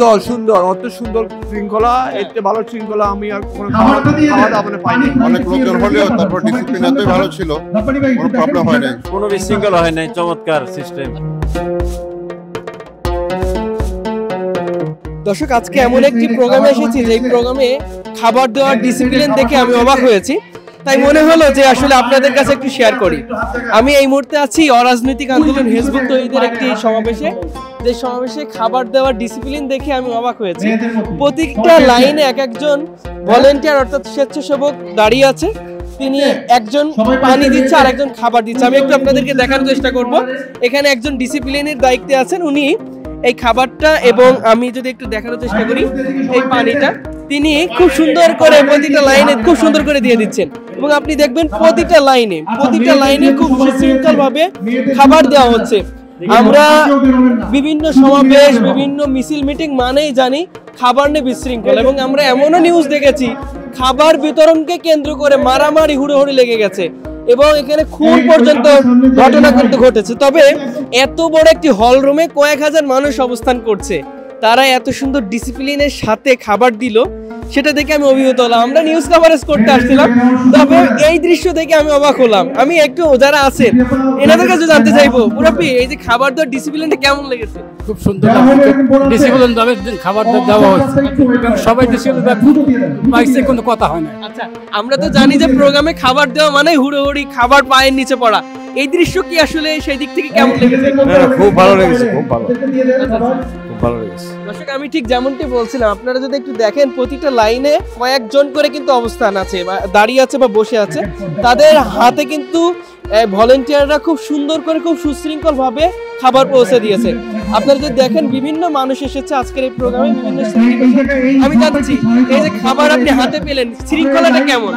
সুন্দর সুন্দর, অত সুন্দর শৃঙ্খলা, এর চেয়ে ভালো শৃঙ্খলা আমি আর কোনো খাওয়া দাওয়া পাইনি। অনেক লোকজন হলেও তারপর ডিসিপ্লিন এতই ভালো ছিল, কোনো প্রবলেম হয় নাই, কোনো বিশৃঙ্খলা হয় নাই। চমৎকার সিস্টেম। দর্শক, আজকে এমন একটি প্রোগ্রামে এসেছি যে প্রোগ্রামে খাবার দেওয়ার ডিসিপ্লিন দেখে আমি অবাক হয়েছি, তাই মনে হলো যে আসলে আপনাদের কাছে একটু শেয়ার করি। আমি এই মুহূর্তে আছি অরাজনৈতিক আন্দোলন হিজবুত তৌহিদের একটি সমাবেশে, যে সমাবেশে খাবার দেওয়ার ডিসিপ্লিন দেখে আমি অবাক হয়েছি। প্রত্যেকটা লাইনে এক একজন ভলেন্টিয়ার অর্থাৎ স্বেচ্ছাসেবক দাঁড়িয়ে আছে, তিনি একজন পানি দিচ্ছে আর একজন খাবার দিচ্ছে। আমি একটু আপনাদেরকে দেখানোর চেষ্টা করব। এখানে একজন ডিসিপ্লিনের দায়িত্বে আছেন, উনি এই খাবারটা এবং আমি যদি একটু দেখানোর চেষ্টা করি এই পানিটা তিনি খুব সুন্দর করে প্রতিটা লাইনে খুব সুন্দর করে দিয়ে দিচ্ছেন, এবং আপনি দেখবেন প্রতিটা লাইনে খুব সুশৃঙ্খল ভাবে খাবার দেওয়া হচ্ছে। আমরা বিভিন্ন সমাবেশ, বিভিন্ন মিছিল মিটিং মানেই জানি খাবার নিয়ে বিশৃঙ্খল, এবং আমরা এমনও নিউজ দেখেছি খাবার বিতরণকে কেন্দ্র করে মারামারি হুড়োহুড়ি লেগে গেছে এবং এখানে খুন পর্যন্ত ঘটনা কিন্তু ঘটেছে। তবে এত বড় একটি হল রুমে কয়েক হাজার মানুষ অবস্থান করছে, তারা এত সুন্দর ডিসিপ্লিনের সাথে খাবার দিল, সেটা দেখে আমি অভিভূত হলাম। আমরা নিউজ কভারেজ করতে আসছিলাম, তবে এই দৃশ্য দেখে আমি অবাক হলাম। আমি একটু যারা আছেন এনাদের কাছে জানতে চাইবো, মুরাব্বি এই যে খাবার দেওয়ার ডিসিপ্লিনটা কেমন লেগেছে? খুব সুন্দর, ডিসিপ্লিন ভাবে খাবার দেওয়া হচ্ছে, সবাই ডিসিপ্লিন পাইছে, কোনো কথা হয় না। আচ্ছা, আমরা তো জানি যে প্রোগ্রামে খাবার দেওয়া মানে হুড়োহুড়ি, খাবার পায়ের নিচে পড়া। এই দৃশ্য কি আসলে সেই দিক থেকে কেমন লেগেছে? খুব ভালো লেগেছে, খুব ভালো, খুব ভালো লেগেছে। দর্শক, আমি ঠিক যেমনটি বলছিলাম, আপনারা যদি একটু দেখেন প্রতিটা লাইনে কয়েকজন করে কিন্তু অবস্থান আছে, দাঁড়িয়ে আছে বা বসে আছে, তাদের হাতে কিন্তু ভলেন্টিয়াররা খুব সুন্দর করে খুব সুশৃঙ্খল ভাবে খাবার পৌঁছে দিয়েছে। আপনারা যদি দেখেন বিভিন্ন মানুষ এসেছে আজকের এই প্রোগ্রামে, বিভিন্ন আমি জানছি এই যে খাবার আপনি হাতে পেলেন, শৃঙ্খলাটা কেমন?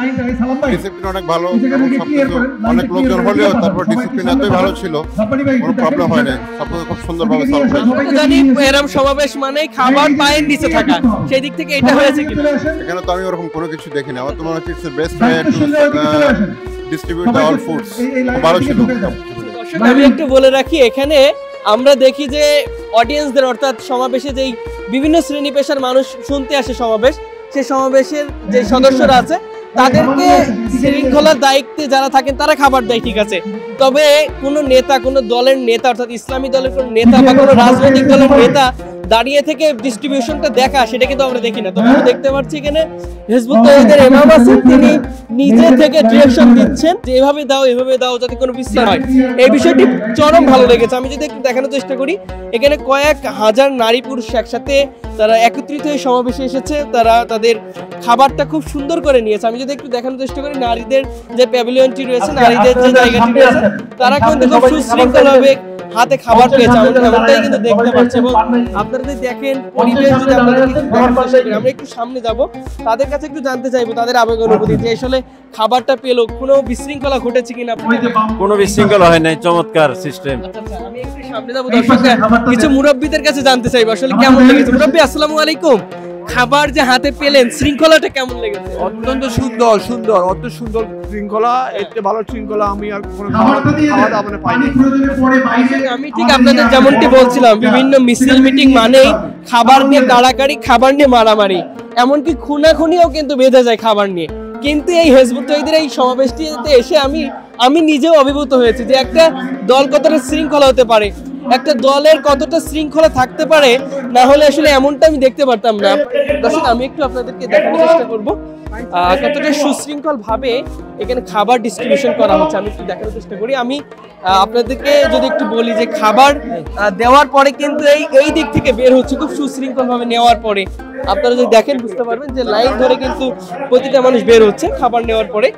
ডিসিপ্লিন অনেক ভালো, এবং সবকিছু অনেক লোকজন হলেও তারপর ডিসিপ্লিন এতই ভালো ছিল, কোনো প্রবলেম হয় নাই, সবকিছু খুব সুন্দরভাবে সলভ হয়েছে। জানি এরকম সমাবেশ মানে খাবার পায়ের নিচে থাকা, সেই দিক থেকে এটা হয়েছে কি? এখানে তো আমি ওরকম কোনো কিছু দেখিনি, আমার তো মনে হচ্ছে it's best way to distribute the all foods, ভালো ছিল। আমি একটু বলে রাখি, এখানে আমরা দেখি যে অডিয়েন্সদের অর্থাৎ সমাবেশে যেই বিভিন্ন শ্রেণী পেশার মানুষ শুনতে আসে সমাবেশ, সেই সমাবেশের যে সদস্যরা আছে তাদেরকে শৃঙ্খলার দায়িত্বে যারা থাকেন তারা খাবার দেয়, ঠিক আছে। তবে কোনো নেতা, কোনো দলের নেতা অর্থাৎ ইসলামী দলের কোনো নেতা বা কোনো রাজনৈতিক দলের নেতা দাঁড়িয়ে থেকে ডিস্ট্রিবিউশনটা দেখা, সেটা কিন্তু আমরা দেখি না। তবে আমরা দেখতে পাচ্ছি এখানে হিজবুত তৌহিদের ইমাম আছেন, তিনি নিজে থেকে ডিরেকশন দিচ্ছেন যে এভাবে দাও যাতে কোনো বিশৃঙ্খলা হয়। এই বিষয়টি চরম ভালো লেগেছে। আমি যদি একটু দেখানোর চেষ্টা করি, এখানে কয়েক হাজার নারী পুরুষ একসাথে তারা একত্রিত হয়ে সমাবেশে এসেছে, তারা তাদের খাবারটা খুব সুন্দর করে নিয়েছে। আমি যদি একটু দেখানোর চেষ্টা করি, নারীদের যে প্যাভিলিয়নটি রয়েছে, নারীদের যে জায়গাটি রয়েছে, তারা কিন্তু খুব সুশৃঙ্খলভাবে হাতে খাবার পেয়েছে, এমনটাই কিন্তু দেখতে পাচ্ছি। এবং আপনারা যদি দেখেন পরিবেশ, যদি আমরা একটু সামনে যাব, তাদের কাছে একটু জানতে চাইবো তাদের আবেগ অনুভূতি, যে আসলে খাবারটা পেলো, কোনো বিশৃঙ্খলা ঘটেছে কিনা? কোনো বিশৃঙ্খলা হয় নাই। চমৎকার সিস্টেম। আমি একটু সামনে যাবো, দর্শক কিছু মুরব্বীদের কাছে জানতে চাইবো আসলে কেমন লেগেছে। মুরব্বী, আসসালামু আলাইকুম। খাবার যে হাতে পেলেন, শৃঙ্খলাটা কেমন লেগেছে? অত্যন্ত সুন্দর সুন্দর, অত সুন্দর শৃঙ্খলা, এর চেয়ে ভালো শৃঙ্খলা আমি আর কোনো খাওয়া দাওয়া পাইনি। আমি ঠিক আপনাদের যেমনটি বলছিলাম, বিভিন্ন মিছিল মিটিং মানেই খাবার নিয়ে কাড়াকাড়ি, খাবার নিয়ে মারামারি, এমনকি খুনাখুনিও কিন্তু বেঁধে যায় খাবার নিয়ে। কিন্তু এই হিজবুত তৌহিদের এই সমাবেশটিতে এসে আমি নিজেও অভিভূত হয়েছি যে একটা দল কতটা শৃঙ্খলা হতে পারে, একটা দলের কতটা শৃঙ্খলা থাকতে পারে, না হলে আসলে এমনটা আমি দেখতে পারতাম না। দর্শক, আমি একটু আপনাদেরকে দেখানোর চেষ্টা করব কতটা সুশৃঙ্খল ভাবে এখানে খাবার ডিস্ট্রিবিউশন করা হচ্ছে। আমি একটু দেখানোর চেষ্টা করি। আমি আপনাদেরকে যদি একটু বলি যে খাবার দেওয়ার পরে কিন্তু এই দিক থেকে বের হচ্ছে খুব সুশৃঙ্খল ভাবে নেওয়ার পরে, আপনারা যদি দেখেন বুঝতে পারবেন যে লাইন ধরে কিন্তু প্রতিটা মানুষ বের হচ্ছে খাবার নেওয়ার পরে,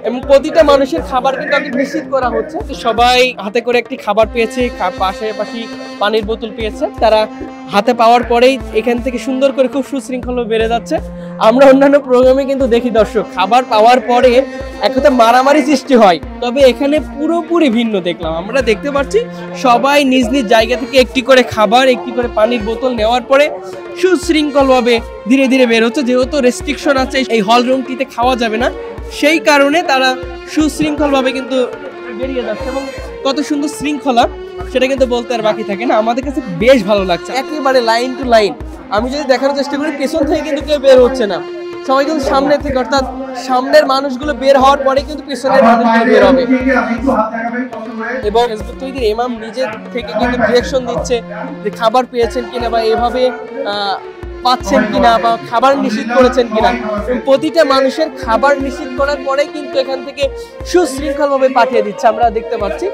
এবং প্রতিটা মানুষের খাবার কিন্তু আগে নিশ্চিত করা হচ্ছে। সবাই হাতে করে একটি খাবার পেয়েছে, পাশাপাশি পানির বোতল পেয়েছে, তারা হাতে পাওয়ার পরেই এখান থেকে সুন্দর করে খুব সুশৃঙ্খলভাবে বেড়ে যাচ্ছে। আমরা অন্যান্য প্রোগ্রামে কিন্তু দেখি দর্শক, খাবার পাওয়ার পরে একটা মারামারি সৃষ্টি হয়, তবে এখানে পুরোপুরি ভিন্ন দেখলাম। আমরা দেখতে পাচ্ছি সবাই নিজ নিজ জায়গা থেকে একটি করে খাবার, একটি করে পানির বোতল নেওয়ার পরে সুশৃঙ্খলভাবে ধীরে ধীরে বের হচ্ছে। যেহেতু রেস্ট্রিকশন আছে, এই হল রুমটিতে খাওয়া যাবে না, সেই কারণে তারা সুশৃঙ্খলভাবে কিন্তু বেরিয়ে যাচ্ছে। এবং কত সুন্দর শৃঙ্খলা সেটা কিন্তু বলতে আর বাকি থাকে না। আমাদের কাছে বেশ ভালো লাগছে, একেবারে লাইন টু লাইন আমি যদি দেখানোর চেষ্টা করি পেছন থেকে কিন্তু কেউ বের হচ্ছে না, সবাই কিন্তু সামনে থেকে, অর্থাৎ সামনের মানুষগুলো বের হওয়ার পরে কিন্তু পেছনের মানুষগুলো বের হবে। এবং হিজবুত তৌহিদের ইমাম নিজে থেকে কিন্তু ডিরেকশন দিচ্ছে যে খাবার পেয়েছেন কিনা বা এভাবে পাচ্ছেন কিনা বা খাবার নিশ্চিত করেছেন কিনা। প্রতিটা মানুষের খাবার নিশ্চিত করার পরে কিন্তু এখান থেকে সুশৃঙ্খলভাবে পাঠিয়ে দিচ্ছে, আমরা দেখতে পাচ্ছি।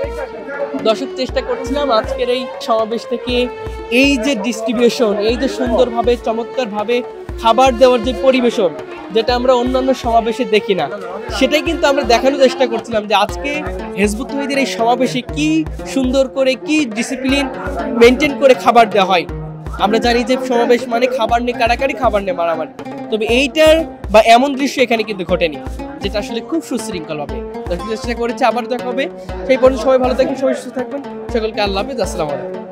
দর্শক, চেষ্টা করছিলাম আজকের এই সমাবেশ থেকে এই যে ডিস্ট্রিবিউশন, এই যে সুন্দরভাবে চমৎকারভাবে খাবার দেওয়ার যে পরিবেশন, যেটা আমরা অন্যান্য সমাবেশে দেখি না, সেটাই কিন্তু আমরা দেখানোর চেষ্টা করছিলাম যে আজকে হিজবুত তৌহিদের এই সমাবেশে কি সুন্দর করে, কি ডিসিপ্লিন মেনটেন করে খাবার দেওয়া হয়। আমরা জানি যে সমাবেশ মানে খাবার নিয়ে কাড়াকাড়ি, খাবার নিয়ে মারামারি, তবে এইটার বা এমন দৃশ্য এখানে কিন্তু ঘটেনি, যেটা আসলে খুব সুশৃঙ্খল হবে। চেষ্টা করেছে, আবার দেখা হবে। সেই পর্যন্ত সবাই ভালো থাকবেন, সবাই সুস্থ থাকবেন। সকলকে আল্লাহ হাফেজ, আসসালামু আলাইকুম।